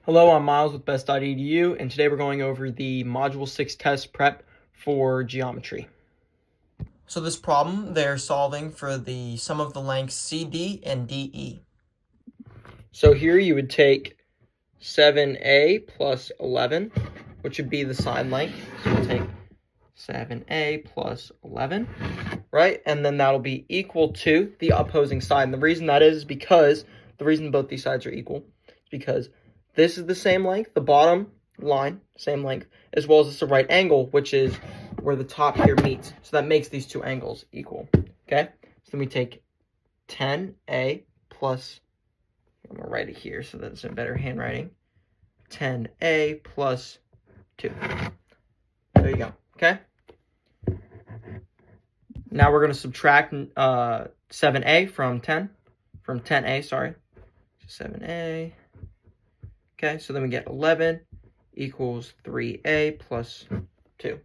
Hello, I'm Miles with Best.edu, and today we're going over the Module 6 test prep for geometry. So this problem, they're solving for the sum of the lengths CD and DE. So here you would take 7a plus 11, which would be the side length. So we'll take 7a plus 11, right? And then that'll be equal to the opposing side. And the reason that is because, the reason both these sides are equal is because this is the same length, the bottom line, same length, as well as it's a right angle, which is where the top here meets. So that makes these two angles equal, okay? So then we take 10a plus, I'm going to write it here so that it's in better handwriting, 10a plus 2. There you go, okay? Now we're going to subtract 7a from 10a, sorry. So 7a. Okay, so then we get 11 equals 3a plus 2.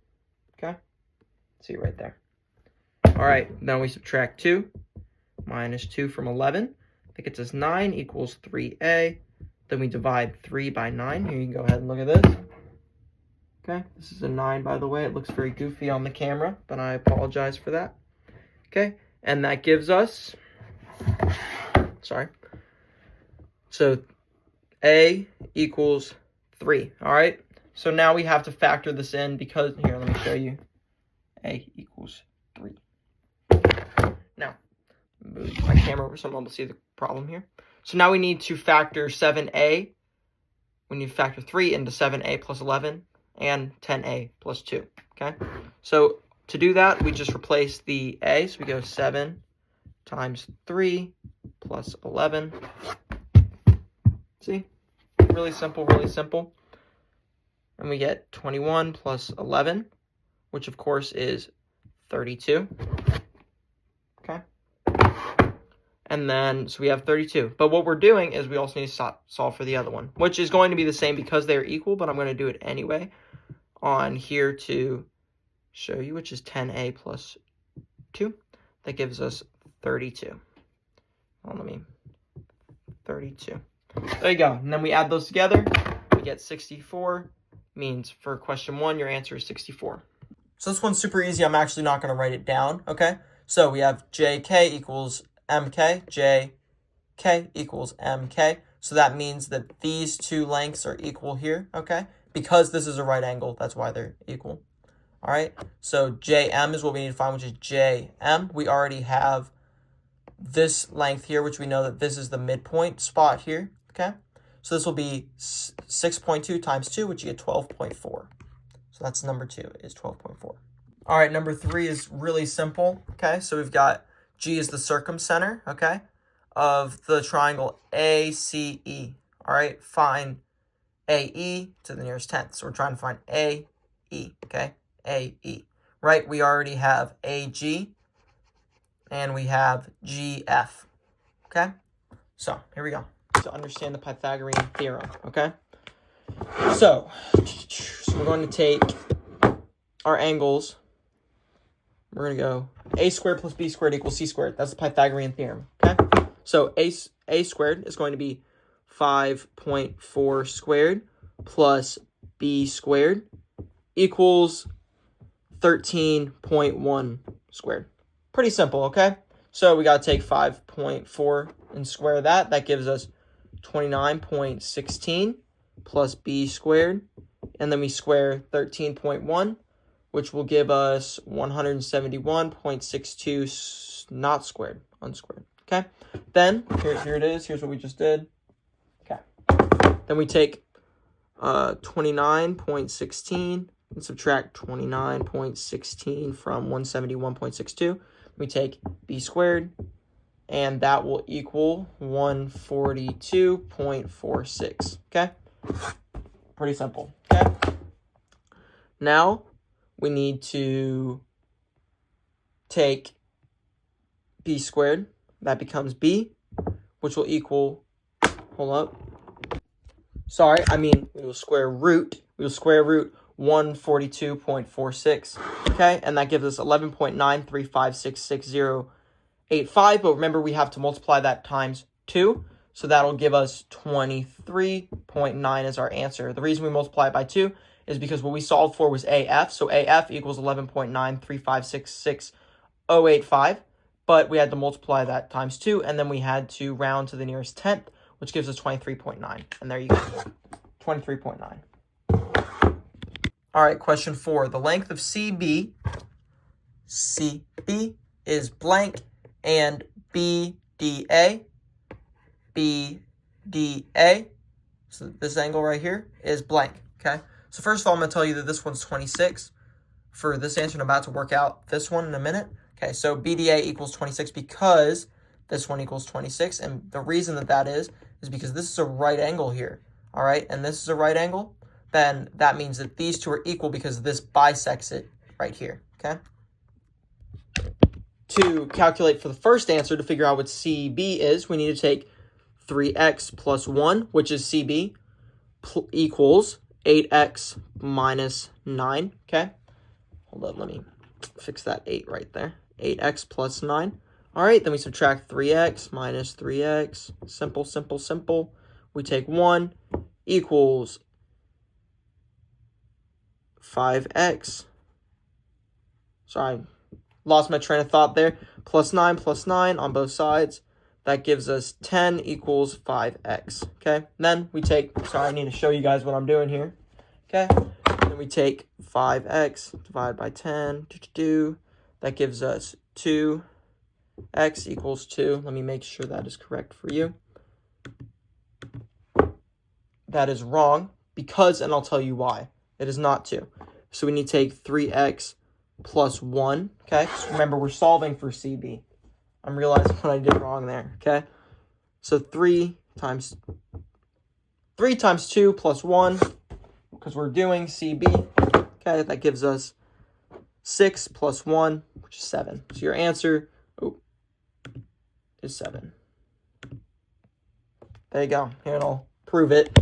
Okay, see right there. All right, then we subtract 2 minus 2 from 11. That gets us 9 equals 3a. Then we divide 3 by 9. Here, you can go ahead and look at this. Okay, this is a 9, by the way. It looks very goofy on the camera, but I apologize for that. Okay, and that gives us, sorry, so a equals 3, all right? So now we have to factor this in because, here, let me show you. A equals 3. Now, move my camera over so I'm able to see the problem here. So now we need to factor 7a. We need to factor 3 into 7a plus 11 and 10a plus 2, okay? So to do that, we just replace the a. So we go 7 times 3 plus 11. See? Really simple, really simple. And we get 21 plus 11, which of course is 32. Okay. And then, so we have 32. But what we're doing is we also need to solve for the other one, which is going to be the same because they're equal, but I'm going to do it anyway on here to show you, which is 10a plus 2. That gives us 32. Well, let me, 32. There you go. And then we add those together. We get 64. Means for question 1, your answer is 64. So this one's super easy. I'm actually not going to write it down, okay? So we have JK equals MK. JK equals MK. So that means that these two lengths are equal here, okay? Because this is a right angle, that's why they're equal. All right? So JM is what we need to find, which is JM. We already have this length here, which we know that this is the midpoint spot here, okay? So this will be 6.2 times 2, which you get 12.4. So that's number 2 is 12.4. All right, number 3 is really simple, okay? So we've got G is the circumcenter, okay, of the triangle ACE. All right, find AE to the nearest tenth. So we're trying to find AE, okay? AE, right? We already have AG and we have GF, okay? So here we go. To understand the Pythagorean theorem, okay? So we're going to take our angles. We're going to go a squared plus b squared equals c squared. That's the Pythagorean theorem, okay? So a squared is going to be 5.4 squared plus b squared equals 13.1 squared. Pretty simple, okay? So we got to take 5.4 and square that. That gives us 29.16 plus b squared. And then we square 13.1, which will give us 171.62 not squared, unsquared. Okay? Then, here it is. Here's what we just did. Okay. Then we take 29.16 and subtract 29.16 from 171.62. We take b squared, and that will equal 142.46, okay? Pretty simple, okay? Now, we need to take b squared. That becomes b, which will equal, hold up. Sorry, we will square root 142.46, okay? And that gives us 11.9356685. But remember, we have to multiply that times 2. So that'll give us 23.6 11.9 is our answer. The reason we multiply it by 2 is because what we solved for was AF. So AF equals 11.93566,085. But we had to multiply that times 2, and then we had to round to the nearest tenth, which gives us 23.9. And there you go, 23.9. All right, question 4. The length of CB is blank, and BDA, so this angle right here is blank, okay? So first of all, I'm going to tell you that this one's 26 for this answer, and I'm about to work out this one in a minute. Okay, so BDA equals 26 because this one equals 26, and the reason that is because this is a right angle here, all right? And this is a right angle, then that means that these two are equal because this bisects it right here, okay? To calculate for the first answer, to figure out what CB is, we need to take 3x plus 1, which is CB, equals 8x minus 9, okay? Hold up, let me fix that 8 right there. 8x plus 9. All right, then we subtract 3x minus 3x. Simple, simple, simple. We take 1 equals 5x. Sorry, lost my train of thought there. Plus 9 on both sides. That gives us 10 equals 5x, okay? Then we take, sorry, I need to show you guys what I'm doing here, okay? Then we take 5x divided by 10, that gives us 2x equals 2. Let me make sure that is correct for you. That is wrong because, and I'll tell you why, it is not 2. So we need to take 3x plus 1, okay? So remember, we're solving for CB. I'm realizing what I did wrong there, okay? So 3 times 2 plus 1, because we're doing CB, okay? That gives us 6 plus 1, which is 7. So your answer is 7. There you go. Here, and I'll prove it.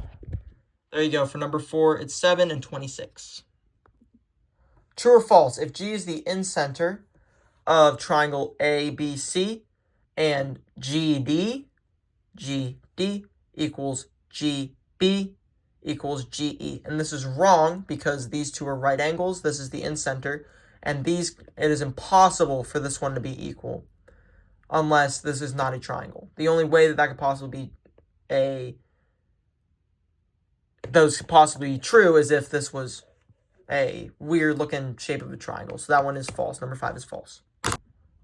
There you go. For number 4, it's 7 and 26. True or false? If G is the incenter of triangle ABC and GD equals GB equals GE. And this is wrong because these two are right angles. This is the incenter. And it is impossible for this one to be equal unless this is not a triangle. The only way that could possibly be those could possibly be true is if this was a weird looking shape of a triangle. So that one is false. Number 5 is false.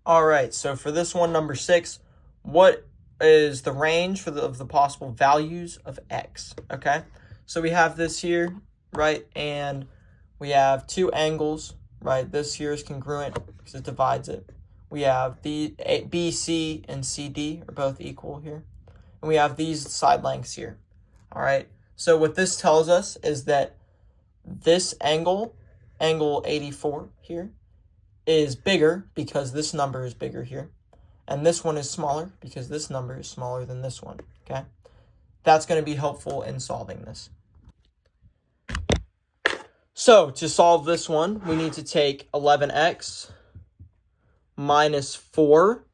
All right, so for this one, number 6, what is the range of the possible values of x? Okay, so we have this here, right? And we have two angles, right? This here is congruent because it divides it. We have the BC and CD are both equal here. And we have these side lengths here. All right, so what this tells us is that this angle 84 here, is bigger because this number is bigger here. And this one is smaller because this number is smaller than this one, okay? That's going to be helpful in solving this. So to solve this one, we need to take 11x minus 4,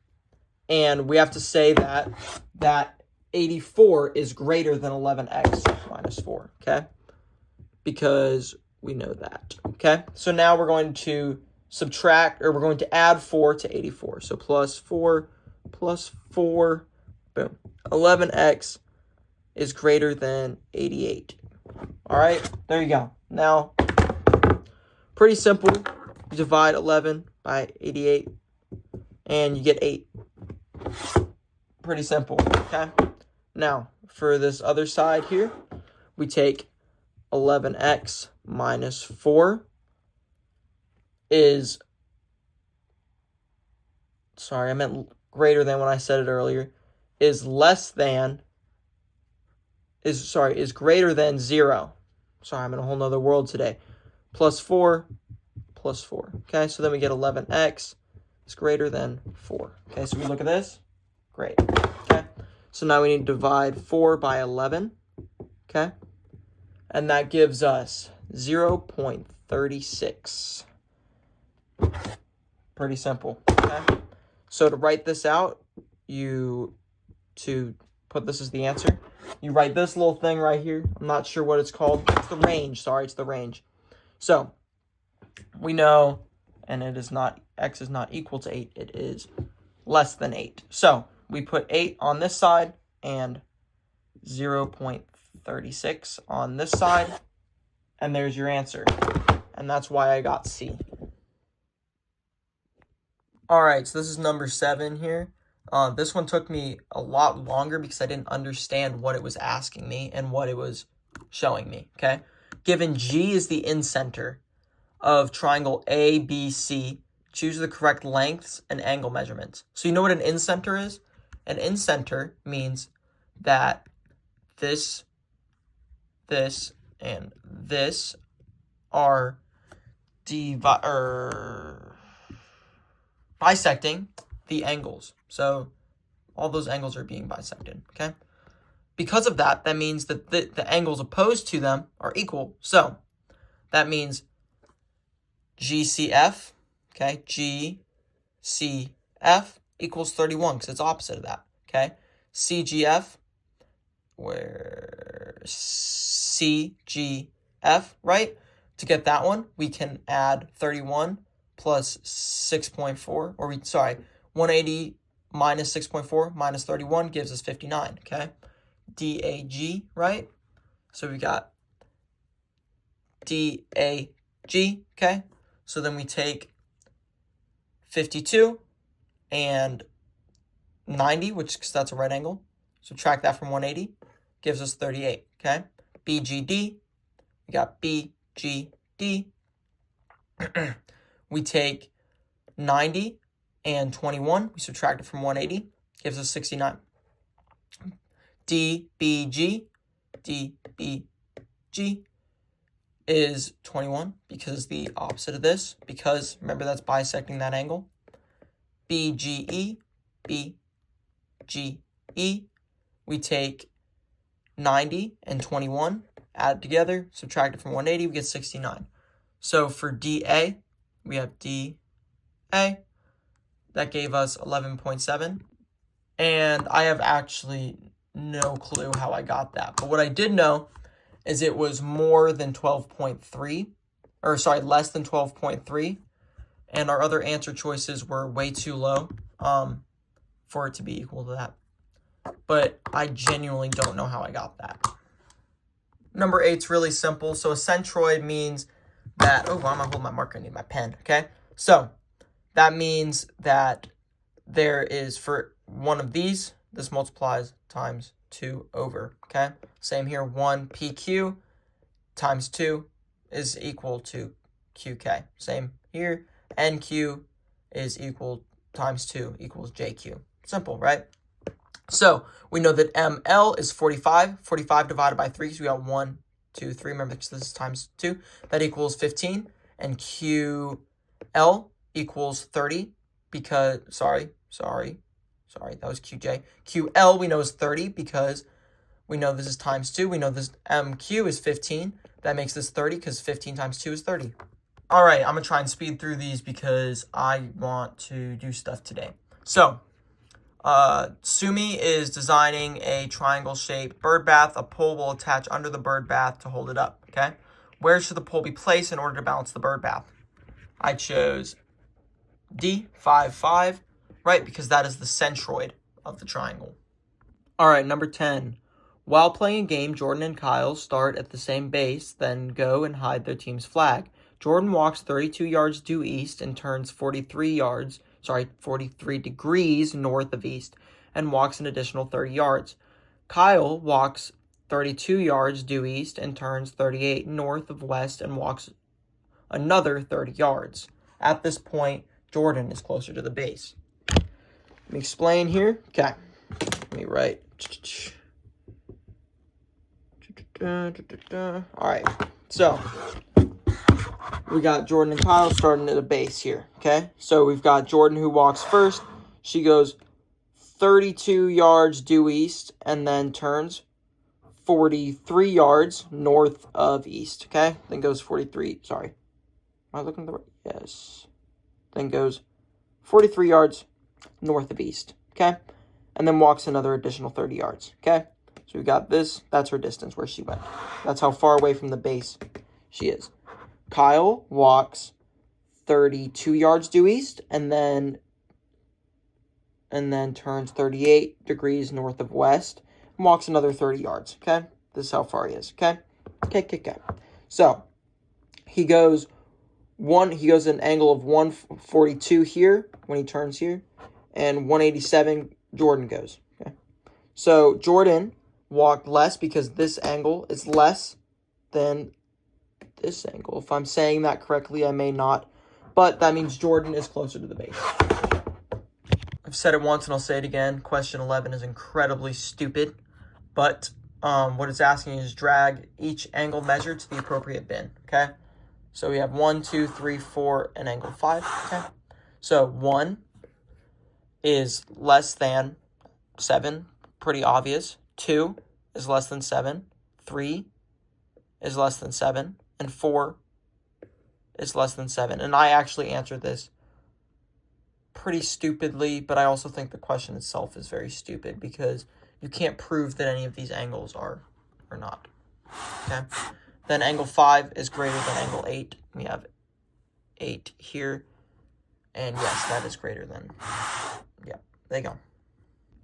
and we have to say that 84 is greater than 11x minus 4, okay? Because we know that, okay? So now we're going to subtract, or we're going to add 4 to 84. So plus 4, boom. 11x is greater than 88. All right, there you go. Now, pretty simple. You divide 11 by 88, and you get 8. Pretty simple, okay? Now, for this other side here, we take 11x minus 4 is, sorry, I meant greater than when I said it earlier, is greater than 0. Sorry, I'm in a whole nother world today. Plus 4, okay? So then we get 11x is greater than 4. Okay, so we look at this. Great, okay? So now we need to divide 4 by 11, okay? And that gives us 0.36. Pretty simple, okay? So to write this out, to put this as the answer, you write this little thing right here. I'm not sure what it's called. It's the range. Sorry, it's the range. So we know, and it is not, x is not equal to 8. It is less than 8. So we put 8 on this side and 0.36 on this side. And there's your answer. And that's why I got C. All right, so this is number 7 here. This one took me a lot longer because I didn't understand what it was asking me and what it was showing me, okay? Given G is the incenter of triangle ABC, choose the correct lengths and angle measurements. So you know what an incenter is? An incenter means that this, and this are bisecting the angles. So all those angles are being bisected, okay? Because of that, that means that the angles opposed to them are equal. So that means GCF, okay, GCF equals 31 because it's opposite of that, okay? CGF, where CGF, right? To get that one, we can add 31 plus 6.4, 180 minus 6.4 minus 31 gives us 59, okay? DAG, right? So we got DAG, okay? So then we take 52 and 90, because that's a right angle. Subtract that from 180, gives us 38, okay? BGD, we got BGD. We take 90 and 21, we subtract it from 180, gives us 69. DBG is 21 because the opposite of this, because remember that's bisecting that angle. BGE, we take 90 and 21, add together, subtract it from 180, we get 69. So for DA, we have DA, that gave us 11.7. And I have actually no clue how I got that. But what I did know is it was more than 12.3, or sorry, less than 12.3. And our other answer choices were way too low for it to be equal to that. But I genuinely don't know how I got that. Number 8's really simple. So a centroid means that, oh, why am I holding my marker? I need my pen, okay? So that means that there is, for one of these, this multiplies times 2 over, okay? Same here, 1 PQ times 2 is equal to QK. Same here, NQ is equal times 2 equals JQ. Simple, right? So we know that ML is 45. 45 divided by 3, so we got 1, 2, 3. Remember, this is times 2. That equals 15. And QL equals 30 because, sorry, that was QJ. QL we know is 30 because we know this is times 2. We know this MQ is 15. That makes this 30 because 15 times 2 is 30. All right, I'm going to try and speed through these because I want to do stuff today. So, Sumi is designing a triangle-shaped bird bath. A pole will attach under the bird bath to hold it up, okay? Where should the pole be placed in order to balance the bird bath? I chose D, 5, 5, right? Because that is the centroid of the triangle. All right, number 10. While playing a game, Jordan and Kyle start at the same base, then go and hide their team's flag. Jordan walks 32 yards due east and turns 43 degrees north of east and walks an additional 30 yards. Kyle walks 32 yards due east and turns 38 north of west and walks another 30 yards. At this point, Jordan is closer to the base. Let me explain here. Okay. Let me write. All right. So we got Jordan and Kyle starting at a base here, okay? So we've got Jordan who walks first. She goes 32 yards due east and then turns 43 yards north of east, okay? Then goes 43, sorry. Am I looking at the right? Yes. Then goes 43 yards north of east, okay? And then walks another additional 30 yards, okay? So we got this. That's her distance where she went. That's how far away from the base she is. Kyle walks 32 yards due east and then turns 38 degrees north of west and walks another 30 yards, okay? This is how far he is, okay? Okay. So, he goes an angle of 142 here when he turns here, and 187 Jordan goes, okay? So, Jordan walked less because this angle is less than this angle. If I'm saying that correctly, I may not, but that means Jordan is closer to the base. I've said it once and I'll say it again. Question 11 is incredibly stupid, but what it's asking is drag each angle measured to the appropriate bin, okay? So we have 1, 2, 3, 4, and angle 5, okay? So 1 is less than 7, pretty obvious. 2 is less than 7. 3 is less than 7. And 4 is less than 7. And I actually answered this pretty stupidly, but I also think the question itself is very stupid because you can't prove that any of these angles are or not. Okay? Then angle 5 is greater than angle 8. We have 8 here. And yes, that is greater than. Yeah, there you go.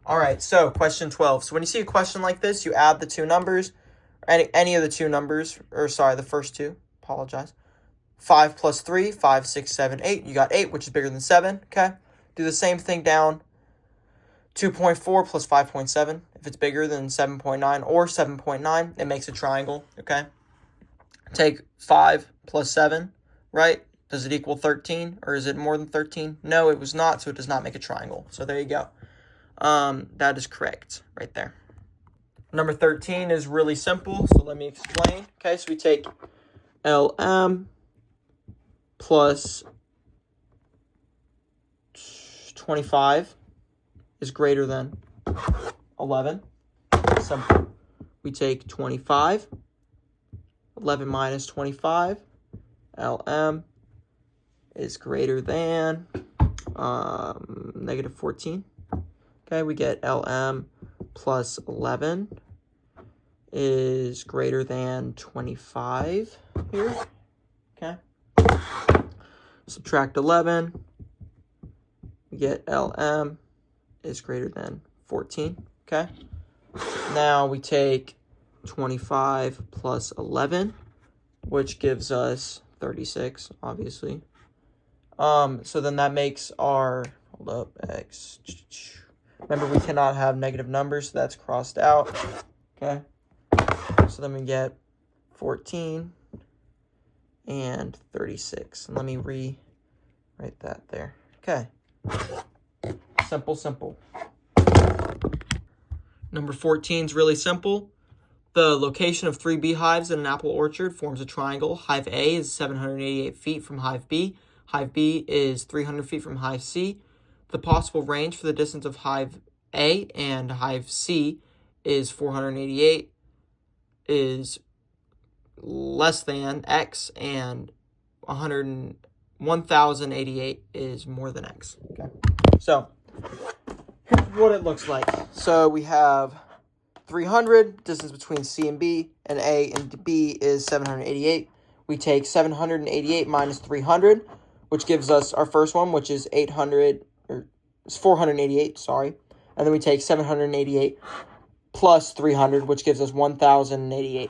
All right, so question 12. So when you see a question like this, you add the two numbers, any of the two numbers, or sorry, the first two, apologize. 5 plus 3, 5, 6, 7, 8. You got 8, which is bigger than 7, okay? Do the same thing down. 2.4 plus 5.7. If it's bigger than 7.9 or 7.9, it makes a triangle, okay? Take 5 plus 7, right? Does it equal 13, or is it more than 13? No, it was not, so it does not make a triangle. So there you go. That is correct right there. Number 13 is really simple, so let me explain. Okay, so we take LM plus 25 is greater than 11. Simple. We take 25, 11 minus 25, LM is greater than negative 14. Okay, we get LM plus 11 is greater than 25 here. Okay. Subtract 11. We get LM is greater than 14. Okay. Now we take 25 plus 11, which gives us 36, obviously. So then that makes our, hold up, X. Remember, we cannot have negative numbers, so that's crossed out. Okay. So then we get 14 and 36. And let me rewrite that there. Okay. Simple. Number 14 is really simple. The location of 3 beehives in an apple orchard forms a triangle. Hive A is 788 feet from Hive B. Hive B is 300 feet from Hive C. The possible range for the distance of Hive A and Hive C is 488, is less than X, and 1,088 is more than X. Okay. So here's what it looks like. So we have 300, distance between C and B, and A and B is 788. We take 788 minus 300, which gives us our first one, which is 488, sorry. And then we take 788 plus 300, which gives us 1,088.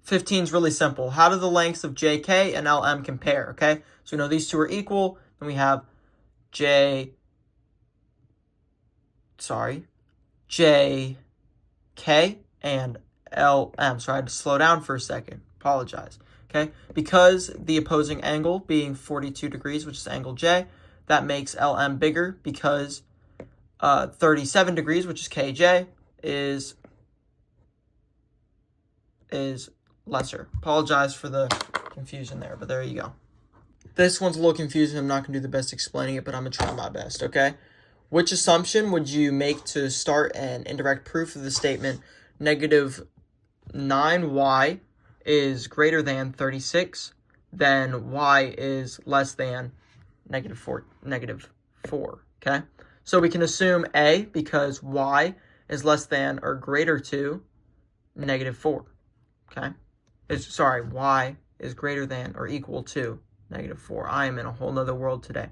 15 is really simple. How do the lengths of JK and LM compare, okay? So we know these two are equal. Then we have JK and LM. So I had to slow down for a second. Apologize. Okay? Because the opposing angle being 42 degrees, which is angle J, that makes LM bigger because 37 degrees, which is KJ, is lesser. Apologize for the confusion there, but there you go. This one's a little confusing. I'm not going to do the best explaining it, but I'm going to try my best, okay? Which assumption would you make to start an indirect proof of the statement negative 9y is greater than 36, then y is less than negative 4, okay? So we can assume A because y is less than or greater to -4. Okay? Y is greater than or equal to -4. I am in a whole nother world today.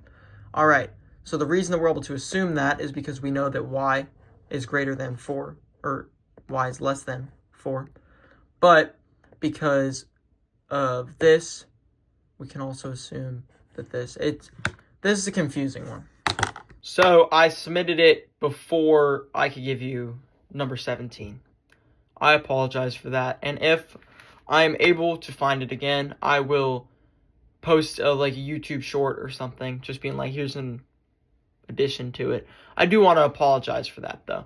All right. So the reason that we're able to assume that is because we know that y is greater than 4, or y is less than 4. But because of this, we can also assume that this is a confusing one. So I submitted it before I could give you number 17. I apologize for that. And if I'm able to find it again, I will post like a YouTube short or something, just being like, here's an addition to it. I do want to apologize for that, though.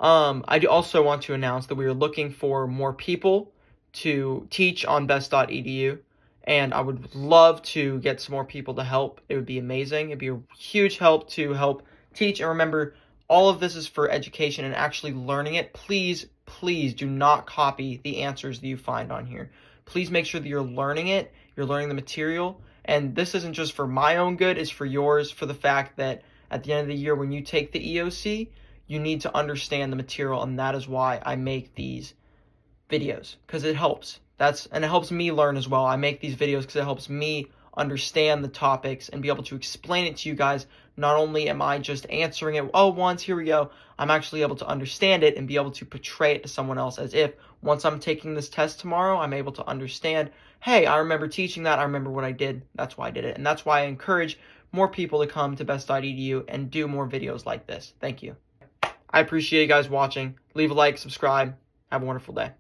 I do also want to announce that we are looking for more people to teach on best.edu, and I would love to get some more people to help. It would be amazing. It'd be a huge help to help teach. And remember, all of this is for education and actually learning it. Please, please do not copy the answers that you find on here. Please make sure that you're learning it, you're learning the material, and this isn't just for my own good, it's for yours, for the fact that at the end of the year when you take the EOC, you need to understand the material, and that is why I make these videos, because it helps. And it helps me learn as well. I make these videos because it helps me understand the topics and be able to explain it to you guys. Not only am I just answering it, once, here we go, I'm actually able to understand it and be able to portray it to someone else as if once I'm taking this test tomorrow, I'm able to understand, hey, I remember teaching that, I remember what I did, that's why I did it. And that's why I encourage more people to come to best.edu and do more videos like this. Thank you. I appreciate you guys watching. Leave a like, subscribe. Have a wonderful day.